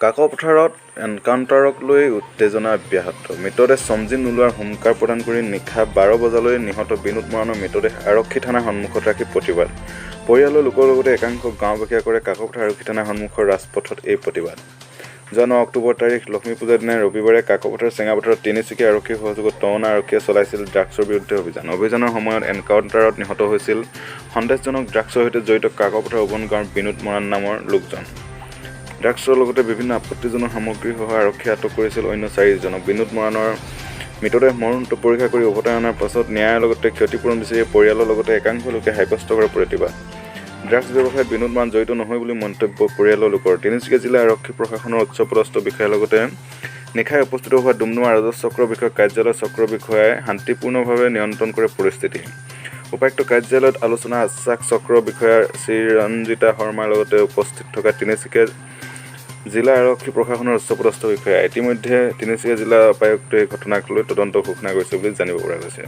কাকপথাৰত এনকাউণ্টাৰক লৈ উত্তেজনা অব্যাহত। মৃতদেহ চমজি নোলোৱাৰ হুংকাৰ প্ৰদান কৰি নিশা 12 বজালৈ নিহত বিনোদ মৰাণৰ মৃতদেহ আৰক্ষী থানাৰ সন্মুখত ৰাখি প্ৰতিবাদ। পৰিয়ালৰ লোকৰ লগতে একাংশ গাঁওবাসীয়ে কৰে কাকপথাৰ আৰক্ষী থানাৰ সন্মুখৰ ৰাজপথত এই প্ৰতিবাদ। যোৱা 9 অক্টোবৰ তাৰিখ লক্ষ্মী পূজাৰ দিনা ৰবিবাৰে কাকপথাৰ চেঙাপথাৰত তিনিচুকীয়া আৰক্ষীৰ সহযোগত টঙনা আৰক্ষীয়ে চলাইছিল ড্ৰাগছৰ বিৰুদ্ধে অভিযান। অভিযানৰ সময়ত এনকাউণ্টাৰত নিহত হৈছিল সন্দেহজনক ড্ৰাগছৰ সৈতে জড়িত কাকপথাৰ উবন গাঁৱৰ বিনোদ মৰাণ নামৰ লোকজন। ড্ৰাগছৰ লগতে বিভিন্ন আপত্তিজনক সামগ্ৰীসহ আৰক্ষীয়ে আটক কৰিছিল অন্য 4জনক। বিনোদ মৰাণৰ মৃতদেহ মৰণোত্তৰ পৰীক্ষা কৰি উভতাই অনাৰ পাছত ন্যায়ৰ লগতে ক্ষতিপূৰণ বিচাৰি পৰিয়ালৰ লগতে একাংশ লোকে সাব্যস্ত কৰা প্ৰতিবাদ। ড্ৰাগছ ব্যৱসায়ত বিনোদ মৰাণ জড়িত নহয় বুলি মন্তব্য পৰিয়ালৰ লোকৰ। তিনিচুকীয়া জিলা আৰক্ষী প্ৰশাসনৰ উচ্চপদস্থ বিষয়াৰ লগতে নিশাই উপস্থিত হোৱা ডুমডুমা ৰাজহ চক্ৰ বিষয়ক কাৰ্যালয়ৰ চক্ৰ বিষয়াই শান্তিপূৰ্ণভাৱে নিয়ন্ত্ৰণ কৰে পৰিস্থিতি। উপায়ুক্ত কাৰ্যালয়ত আলোচনা আশ্বাস চক্ৰ বিষয়া শ্ৰীৰঞ্জিতা শৰ্মাৰ লগতে উপস্থিত থকা তিনিচুকীয়া জিলা আৰক্ষী প্ৰশাসনৰ উচ্চপদস্থ বিষয়া। ইতিমধ্যে তিনিচুকীয়া জিলা উপায়ুক্তই ঘটনাক লৈ তদন্ত ঘোষণা কৰিছে বুলি জানিব পৰা গৈছে।